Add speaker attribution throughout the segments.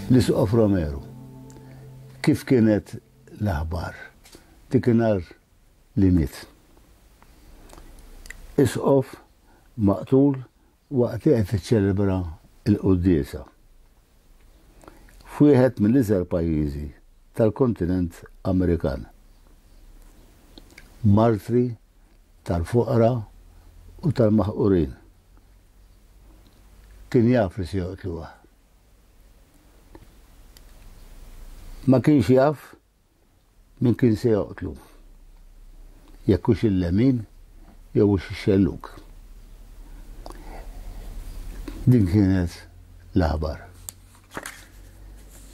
Speaker 1: L-Arċisqof Romero. Kif kienet l-aħbar? Dikinhar li miet. Isqof maqtul waqt li qed iċċelebra il-quddiesa. F'wieħed mill-iżgħar pajjiżi tal-kontinent Amerikan. Martri tal-fuqra u tal-maħqurin. Kien jaf li se joqtluha. Ma kienx jaf min kien se joqtlu. Jekk hux il-lemin jew hux ix-xelluk. Din kienet l-aħbar.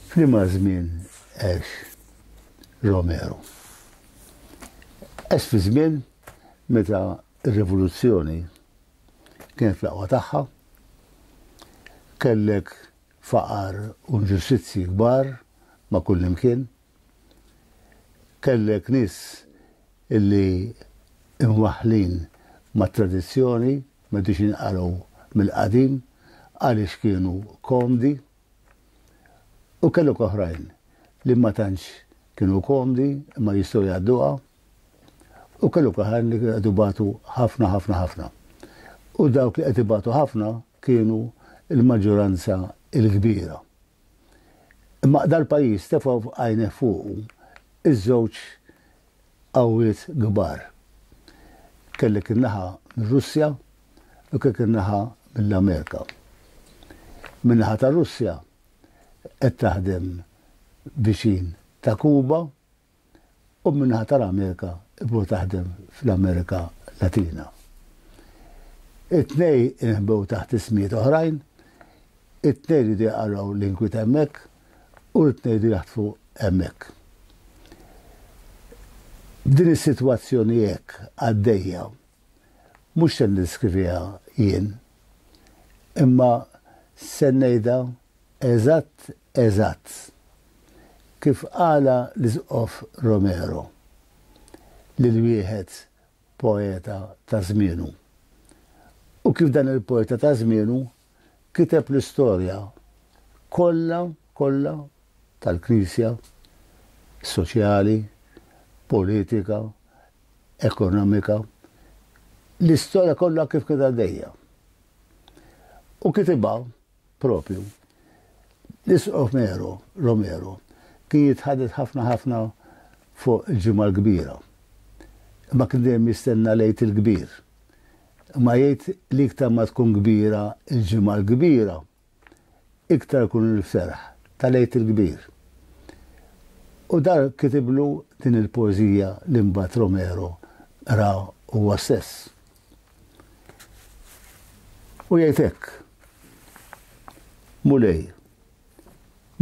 Speaker 1: F'liema żmien għex Romero. Għex fi żmien meta r-rivoluzzjoni kienet fl-aqwa tagħha, kellek faqar u inġustizzji kbar ma' kull imkien, kellek nies illi imwaħħlin ma' tradizzjoni ma' dix inqalgħu mill-qadim għaliex kienu komdi, u kellek oħrajn li ma tantx kienu komdi imma jistgħu jgħadduha, u kellek oħrajn li qed ibatu ħafna. U dawk li qed ibatu ħafna kienu il-maġġoranza il-kbira. Imma dal-pajjiż tefgħu għajneh fuqu iż-żewġ qawwiet kbar. Kellek in-naħa mir-Russja u kellek in-naħa mill-Amerika. Min-naħa tar-Russja qed taħdem viċin ta' Kuba u min-naħa tal-Amerika qed taħdem fl-Amerika Latina. It-tnejn inħbew taħt ismijiet oħrajn, it-tnejn jridu jaqraw l-inkwiet hemmhekk u t-tnejn jridu jaħdmu hemmhekk. Din is-sitwazzjoni hekk għaddejja mhux se niskriviha jien, imma se ngħidha eżatt kif qala l-Arċisqof Romero lil wieħed poeta ta' żmienu. U kif dan il-poeta ta' żmienu kiteb l-istorja kollha tal-Knisja, soċjali, politika, ekonomika, l-istorja kollha kif kien għaddejja. U kitibha propju l-Arċisqof Romero kien jitħadet ħafna fuq il-ġimgħa l-kbira. Ma kien dejjem jistenna lejt il-kbir. Ma jgħid li iktar ma tkun kbira il-ġimgħa l-kbira, iktar kun il-ferħ tal-lejt il-kbir. U dar kitiblu din il-poeżija li mbagħad Romero ra huwa stess. U jgħid hekk: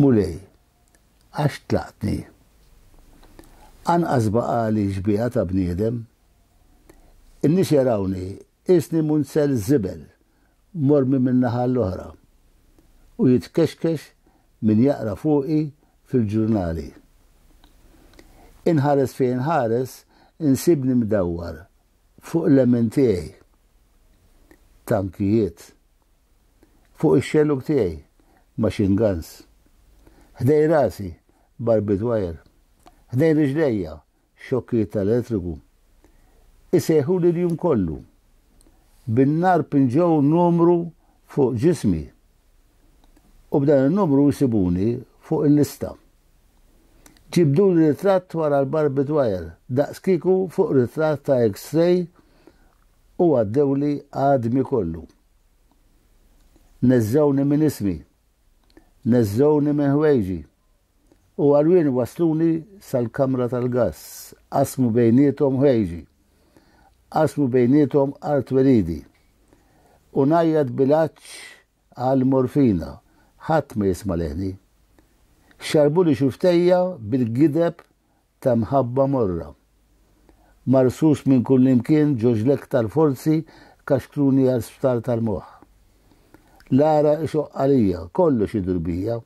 Speaker 1: Mulej, għax tlaqtni. Anqas baqali xbija ta' bniedem, in-nies jarawni isni munsel żibel mormi min-naħa l-oħra u jitkexkex min jaqra fuqi fil-ġurnali. Inħares fejn ħares insibni mdawwar fuq l-emen tiegħi, tankijiet, fuq ix-xelluk tiegħi, machine guns, ħdej rasi barbed wire, ħdej riġlejja xokkijiet tal-elettriku, isejħu li l-jum kollu, bin-nar pinġew numru fuq ġismi, u b'dan il-numru jisibuni fuq il-lista. Ġibdu l-ritratt wara l-barbed wire, daqs kieku fuq ritratt ta' X-ray u għaddewli għadmi kollu. Neżżawni minn ismi, neżżawni minn ħwejġi, u għalwien wasluni sal-kamra tal-gass, qasmu bejnietom ħwejġi, qasmu bejnietom art weridi, u najjad bilaċ għal-morfina, ħadd ma jisma' leħni. Xarbu li xuftejja bil-gideb ta' mħabba morra. Marsus minn kull imkien ġoġlek tal-forzi kaxkruni għal-sptar tal-moħ. Lara ixoq għalija, kollox idurbija,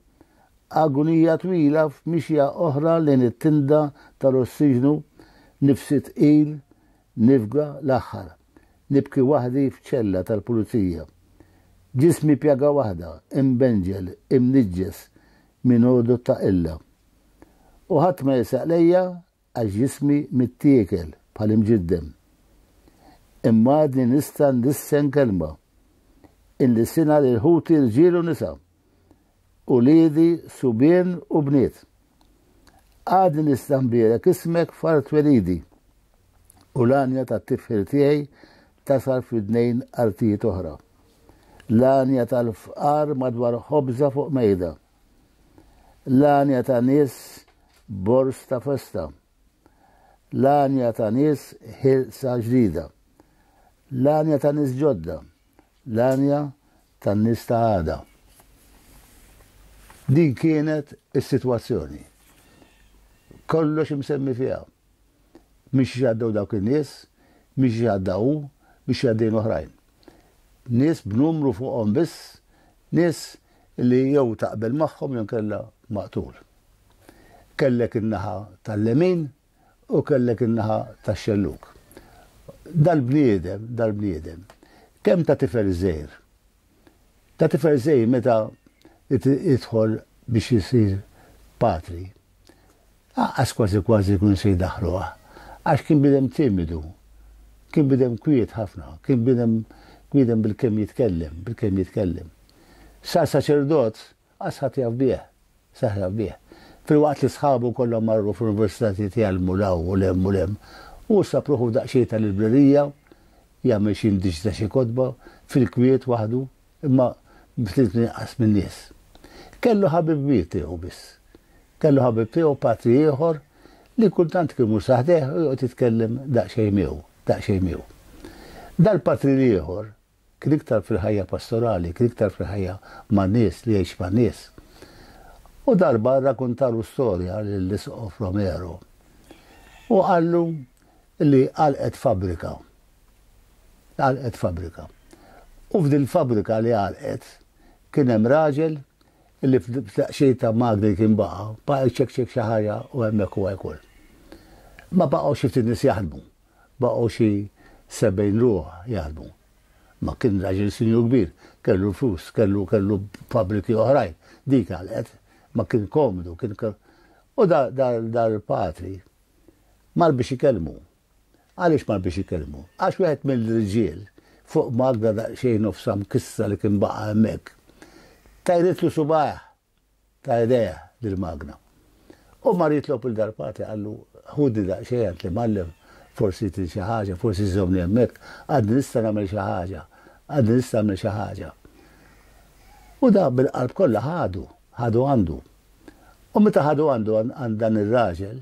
Speaker 1: agonija twila f'mixja oħra lejn it-tinda tal-ossiġnu, nifsi tqil, nifga l-aħħar, nibki waħdi f'ċella tal-pulizija. Ġismi pjaga waħda, imbenġel, imniġġes, min għodu ta' illa. U ħadd ma jisaqlejja għax jismi mittiekel bħal imġiddem. Imma għadni nista' nissen kelma. Inlissina l-ħuti rġiel u nisa. U liedi subien u bniet. Għadni nista' nbierek ismek fart welidi. U l-anja ta' tifħir tiegħi tasal fid-dnejn artijiet oħra. L-anja tal-fqar madwar ħobża fuq mejda. L-anja ta' nies bors ta' festa. L-anja ta' nies ħilsa ġdida. L-anja ta' nies ġodda. L-anja ta' nies ta' għada. Din kienet is-sitwazzjoni. Kollox imsemmi fiha. Mhix jgħaddew dawk in-nies, mhix jgħaddew biex jgħaddejn oħrajn. Nies b'numru fuqhom biss, nies li jew taqbel magħhom jew kellha maqtul. Kellek in-naħa tal-lemin u kellek in-naħa tax-xelluk. Dal-bniedem, kemm ta' tifel żgħir. Ta' tifel żgħir meta jidħol biex jisir patri. Aqqas kważi kun se jdaħluha. Għax kien bidem timidu, kien bidem kwiet ħafna, kien bidem bil-kemm jitkellem. Sar saċerdot, għasħat jaf bih. Fil-waqt li sħabu kollha marru fl-universitati jgħalmu law u lem. U sapruħu daqsxejn tal-librerija, jagħmel xi indiġ ta' xi kotba fil-kwiet waħdu, imma ftit inqas min-nies. Kellu ħabib tiegħu biss. Kellu ħabib tiegħu patri ieħor li kultant kien mhux saħdeħ u joqgħod jitkellem daqsxejn miegħu. Dal-patri ieħor kien iktar fil-ħajja pastorali, kien iktar fil-ħajja man-nies li jgħix man-nies. U darba rrakkuntalu storja lill-Arċisqof Romero. U qallu li għalqet fabrika. U f'din fabrika li għalqet kien hemm raġel illi f'daqsxejn ta' magri kien baqa' jċekċek xi ħaġa u hemmhekk huwa jkun. Ma baqgħu xi ftit nies jaħdmu, baqgħu xi 70 ruħ jaħdmu. Ma kien raġel sinjur kbir, kellu flus, kellu fabriki oħrajn, dik għalqet, ma kien komodu, u dal-patri mar biex ikellmu. Għaliex mar biex ikellmu? Għax wieħed mill-irġiel fuq magda daqsxejn nofsa mkissa li kien baqa' hemmhekk. Tajritlu subaħ ta' idea lil-magna. U mar jitlob il-dal-patri għallu ħudi daqsxejn li mallem forsi ti xi ħaġa, forsi żomni hemmhekk, għadni nista' nagħmel xi ħaġa. U da bil-qalb kollha ħadu għandu. U meta ħadu għandu għand dan ir-raġel,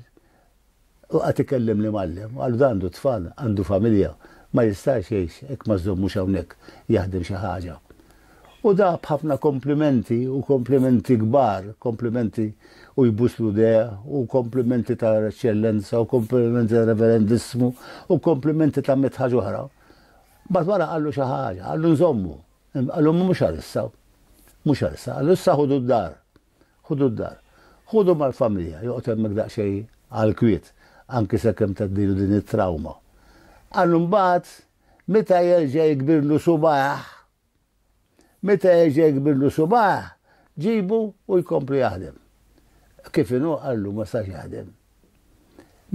Speaker 1: u qed ikellim li mallem, għallu għandu tfal, għandu familja, ma jistax jgħix hekk ma żommux hawnhekk jaħdem xi ħaġa. U da b'ħafna komplimenti kbar, komplimenti u jbuslu deja, u komplimenti ta' eċċellenza, u komplimenti ta' reverendismu, u komplimenti ta' mitħaġ oħra. Bad wara għallu xi ħaġa, għallu nżommu, għallu mhux għalissa, għallu issa ħudu d-dar, ħudu mal-familja, joqgħod hemmhekk daqsxejn għall-kwiet, anke sakemm taddilu din it-trauma. Għallu mbagħad meta jerġa' jkbirlu subaħ, ġibu u jkompli jaħdem. Kif inhu għallu ma sax jaħdem.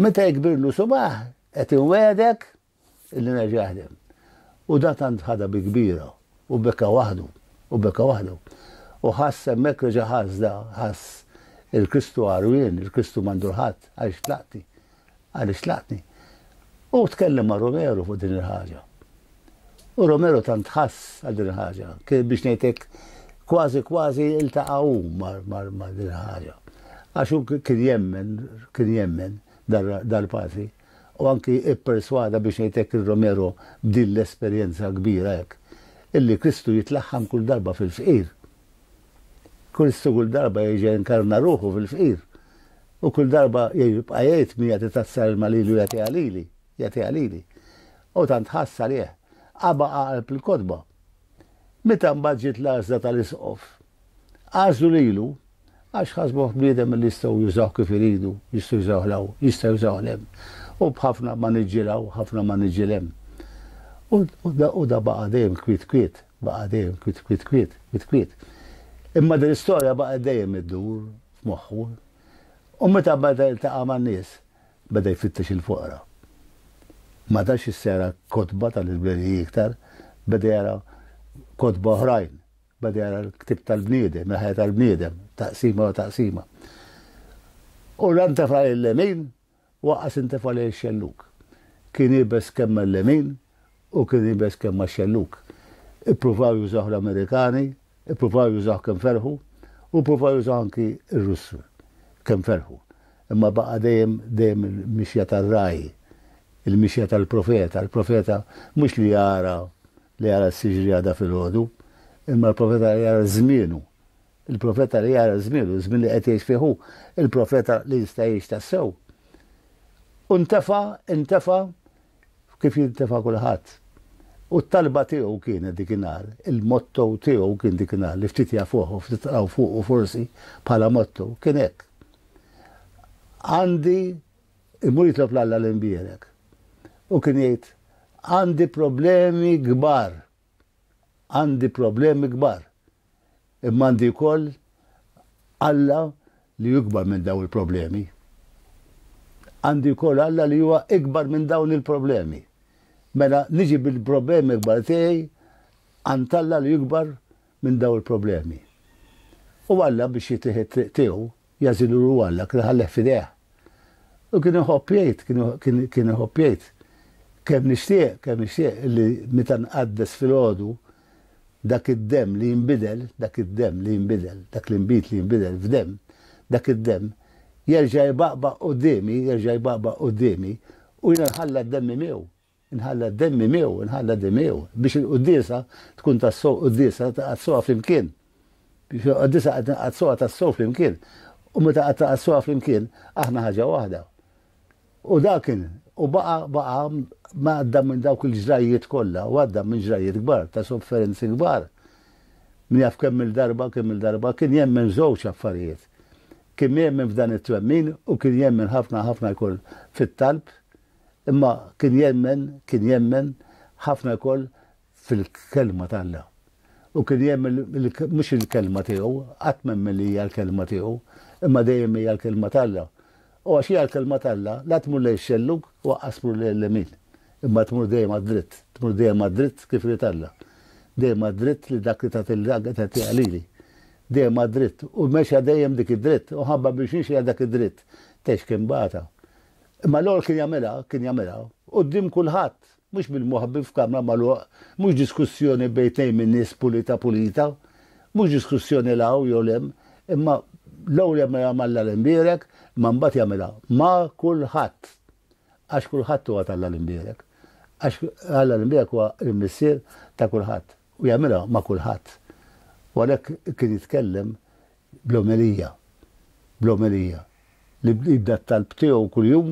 Speaker 1: Meta jkbirlu subaħ, qed inwedek illi nerġa' jaħdem. U da tant ħada bi kbira, u bekka waħdu. U ħass hemmhekk reġa' ħass il-Kristu għarwien, il-Kristu mandur ħadd, għaliex tlaqtni. U tkellem ma' Romero fuq din il-ħaġa. U Romero tant ħass għal din il-ħaġa, biex ngħidlek kważi iltaqgħu ma' din il-ħaġa. Għax kien jemmen dal-patri, u anki ipperswada biex ngħidlek il-Romero b'din l-esperjenza kbira hekk, illi Kristu jitlaħħam kull darba fil-fqir. Kristu kull darba jiġi inkarna ruħu fil-fqir. U kull darba jibqa' jgħid min jagħti tazzar il-malilu jagħti għalili. U tant ħass għalih. Qabaqa' qalb il-kotba. Meta mbagħad ġiet l-għażla tal-Arċisqof, għażlu lilu għax ħasbuh bniedem li jistgħu jużaw kif iridu, jistgħu jużaw lem. U b'ħafna ma niġġielaw, ħafna ma niġġielem. U da baqa' dejjem kwiet. Imma din l-istorja baqa' dejjem iddur f'moħħu. U meta beda jiltaqa' man-nies, beda jfittex il-foqra. Ma dax issera kotba tal-libreriji iktar, beda jara kotba oħrajn, beda jara l-ktib tal-bniedem, il-ħajja tal-bniedem, taqsima u taqsima. U l-antefa l-lemin, waqqas intefa l-xelluk. Kien jibes kemm l-lemin u kien jibes kemm xelluk. Ippruvaw jużaw l-Amerikani, ippruvaw jużaw kemm ferħu, u ippruvaw jużaw anki r-Russu kemm ferħu. Imma baqa dejjem il-mixja tar-raji, il-mixja tal-profeta. Il-profeta mhux li jara s-siġrija fil-ħodu, imma l-profeta li jara żmienu. Il-profeta li jara żmienu, żmien li qed jgħix fieħu, il-profeta li jista' jgħix tassew. U intefa' kif jintefa' kulħadd. U t-talba tiegħu kienet dikinhar, il-motto tiegħu kien dikinhar li ftit jafuh u ftit tqraw fuq u forsi bħala motto kien hekk. Għandi imur jitlob l-Alla l-imbierek. U kien jgħid għandi problemi kbar. Għandi problemi kbar. Imma għandi wkoll Alla li jukbar minn dawn il-problemi. Għandi wkoll Alla li huwa ikbar minn dawn il-problemi. Mela niġi bil-problemi kbar tiegħi għand Alla li jukbar minn dawn il-problemi. U Alla biex jittieħed triq tiegħu jażilu Alla kien ħalleh fidejh. U kien iħobbjejt kemm nixtieq li meta nqaddes fil-għodu dak id-dem li jinbidel, dak l-inbit li jinbidel f'dem, dak id-dem jerġa' jbaqbaq qudiemi u jiena nħalla d-demmi miegħu. Nħalla d-demmi miegħu biex il-quddiesa tkun tassew quddiesa taqgħod flimkien. Biex il-quddiesa qed tassew flimkien. U meta qed taqgħod flimkien aħna ħaġa waħda. U dakin, u baqa ma għadda minn dawk il-ġrajiet kollha, u għadda minn ġrajiet kbar, ta' sofferenzi kbar. Min jaf kemm il-darba, kien jemmen żewġ affarijiet. Kien jemmen f'dan it-twemmin u kien jemmen ħafna jkoll fit-talb, imma kien jemmen ħafna jkoll fil-kelma tal-Alla. U kien jemmen mhux il-kelma tiegħu, qatt m'emmen li hija l-kelma tiegħu, imma dejjem hija l-kelma tal-Alla. U għax hija l-kelma tal-Alla, la tmur lejn xelluk u waqqas tmur lejn l-lemin. Imma tmur dejjem għad-dritt, kif li Alla. Dejjem għad-dritt li dak li tagħti għalili. Dejjem għad-dritt. U mexa dejjem dik id-dritt, u ħabba biex nixi dak id-dritt. Tex kien bata. Imma l-għol kien jagħmilha, quddiem kulħadd, mhux bil-moħbib f'kamra magħluq, mhux diskussjoni bejn minn nies pulita, mhux diskussjoni law jew lem, imma l-ewwel jagħmilha l-imbierek, ma mbagħad jagħmilha ma' kulħadd. Għax kulħadd huwa tal-Alla l-imbierek. Għax Alla l-imbierek huwa l-missier ta' kulħadd u jagħmilha ma' kulħadd. U għalhekk kien jitkellem bl-omelija li jibda t-talb tiegħu kuljum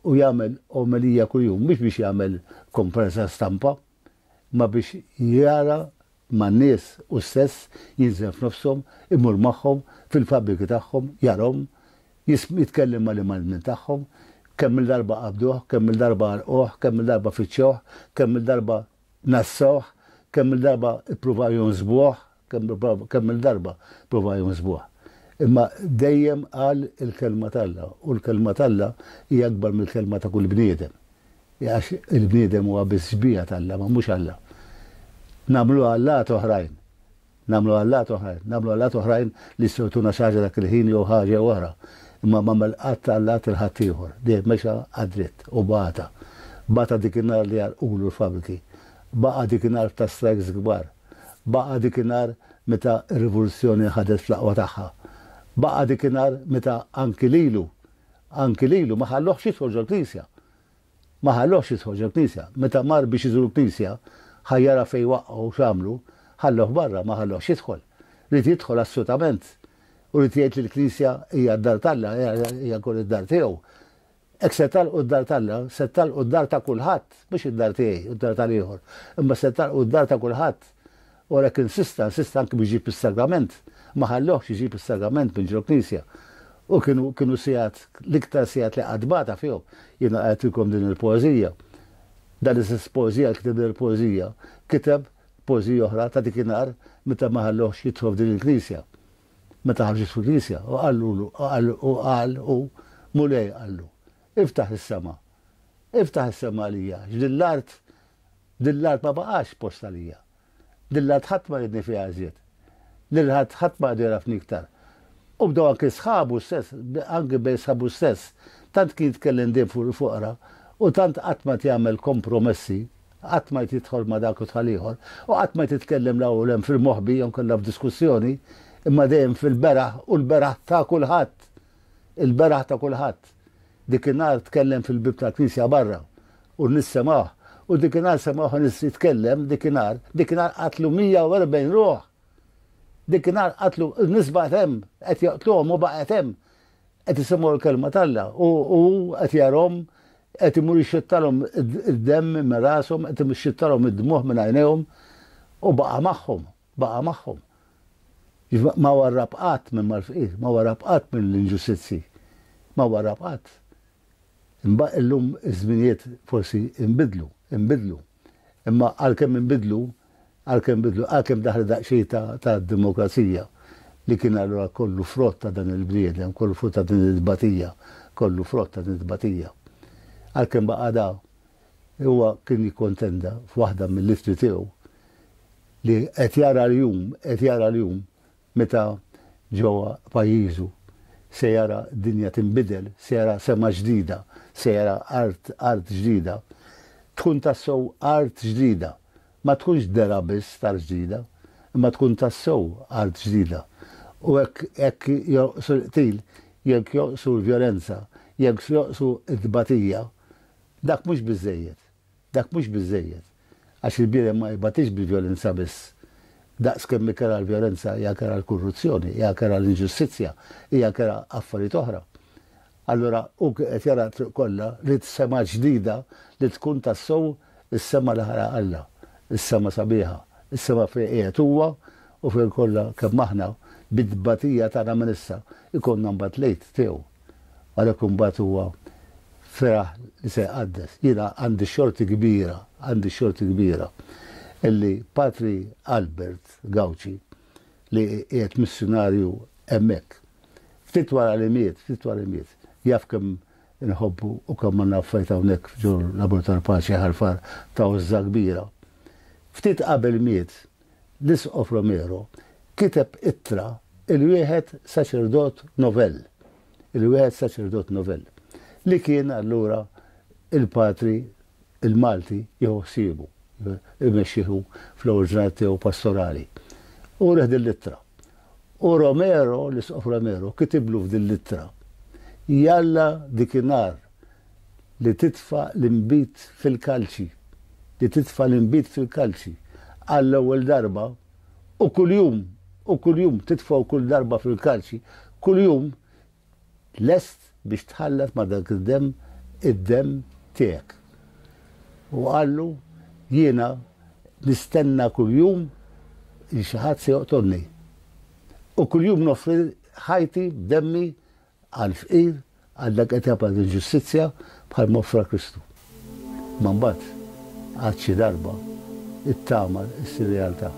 Speaker 1: u jagħmel omelija kuljum, mhux biex jagħmel kompressa stampa, ma biex jara man-nies u stess jinżel f'nofshom, imur magħhom fil-fabbriki tagħhom, jarhom, jitkellem mal-imalmin tagħhom, kemm il-darba qabduh, kemm il-darba għarquh, kemm il-darba fittxuh, kemm il-darba nassawh, kemm il-darba ippruvaw jonżbuh, kemm il-darba ippruvaw jonżbuh. Imma dejjem qal il-kelma tal-Alla u l-kelma tal-Alla hija akbar mill-kelma ta' kull bniedem. Għax il-bniedem huwa biss xbija tal-Alla ma mhux Alla. Namlu Allat oħrajn li s-sotuna xaġa dak il-ħin jew ħaġa oħra. Imma ma mal-qatt Allat il-ħadd ieħor. Dejjem mexa għad-dritt u bata. Bata dikinhar li jgħalqulu l-fabriki. Baqa dikinhar ta' strikes kbar. Baqa dikinhar meta r-rivoluzzjoni ħadet fl-aqwa tagħha. Baqa dikinhar meta anki lilu ma ħallohx jidħol ġol-Knisja. Ma ħallohx jidħol ġol-Knisja. Meta mar biex iżuru l-Knisja, ħajjara fejn waqqgħu x'għamlu, ħalloh barra ma ħallohx jidħol. Rid jidħol assolutament. U rid jgħid li l-Knisja hija d-dar tal-Alla, hija wkoll id-dar tiegħu. Hekk se talqu d-dar tal-Alla, se talqu d-dar ta' kulħadd, mhux id-dar tiegħi u d-dar tal-ieħor. Imma se talqu d-dar ta' kulħadd. U għalhekk insista anke biex jġib is-sagrament. Ma ħallohx jġib is-sagrament minn ġol Knisja. U kienu sigħat, l-iktar sigħat li qadbata fihom. Jiena qagħtilkom din il-poeżija. Dan is poeżija kiteb din il-poeżija, kiteb poeżija oħra ta' dikinhar meta ma ħallohx jidħol din il-Knisja. meta ħarġet fil-Knisja u qal mulej qallu, iftaħ is-sema. Iftaħ is-sema għalija, dill-art ma baqax post għalija. Dill-art ħadd ma jidni fiha żied. Dill-art ħadd ma jqdar jafni iktar. U bdew anke sħabu stess, anke bejn sħabu stess, tant kien jitkellem dejjem fuq il-fuqra u tant qatt ma jagħmel kompromessi, qatt ma jidħol ma dak u tħal ieħor, u qatt ma titkellem l-ewwel hemm fil-moħħbi jew kollha f'diskussjoni, imma dejjem fil-beraħ u l-beraħ ta' kulħadd. Il-beraħ ta' kulħadd. Dikinhar tkellem fil-bib tal-Knisja barra u nissemaħ. U dikinhar semaħ nis jitkellem, dikinhar qatlu 140 ruħ. Dikinhar qatlu nisbaqet hemm, qed jaqtluhom u baqgħet hemm. Qed isemgħu l-kelma talla u qed jarhom qed imur jixxittalhom id-demm minn rashom, qed jixxittalhom id-dmuħ minn għajnejhom u baqa' magħhom. Ma warrab qatt minn mal-fqir, ma warrab qatt minn l-inġustizzi, ma warrab qatt. Illum iż-żminijiet forsi inbidlu. Imma għalkemm inbidlu, għalkemm daħal daqsxejn ta' demokrazija li kien allura kollu frott ta' dan il-bniedem, kollu frott ta' din id-tbatija, Għalkemm baqa' da huwa kien jikkontenda f'waħda mill-littri tiegħu li qed jara l-jum meta ġewwa pajjiżu se jara dinja tinbidel, se jara sema ġdida, se jara art ġdida. Tkun tassew art ġdida, ma tkunx dera biss tar ġdida, imma tkun tassew art ġdida. U hekk joqsu l-qtil, jekk joqsu l-vjolenza, jekk joqsu d-tbatija, dak mhux biżejjed. Għax il-bniedem ma jbatix bil-vjolenza biss. Daqs kemm kera l-vjolenza, hija kera l-korruzzjoni, hija kera l-inġustizzja, hija kera affarijiet oħra. Allura u qed jara kollha li sema ġdida li tkun tassew is-sema li ħara Alla, is-sema sabiħa, is-sema fejn qiegħed huwa u fejn kollha kemm aħna bid-tbatija tagħna minn issa ikonna mbagħad lejt tiegħu. Għalhekk imbagħad huwa feraħ li se jqaddes. Jiena għandi xorti kbira illi Patri Albert Gawċi li qiegħed missjonarju hemmhekk. Ftit wara li miet, jaf kemm inħobbu u kemm għandna affarijiet hawnhekk ġew Laboratorju Paċi ħarfar ta' użza kbira. Ftit qabel miet, l-Arċisqof Romero kiteb ittra il-wieħed saċerdot novell. Li kien allura il-Patri il-Malti jew ħsiebu, imexxieħu fl-ewwel tiegħu pastorali. U reħ din-littra. U Romero, l-Arċisqof Romero, kitiblu f'din littra. Jalla dikinhar li titfa' l-imbit fil-kalċi. Għall-ewwel darba u kuljum titfgħu kull darba fil-kalċi, kuljum lest biex tħallat ma' dak id-demm tiegħek. U għallu jiena nistenna kuljum li xi ħadd se joqtolni. U kuljum nofri ħajti b'demmi għal-fqir, għal dak qed jagħmel l-ġustizzja bħal mofra Kristu. Ma mbagħad għad xi darba it-tama issir realtà.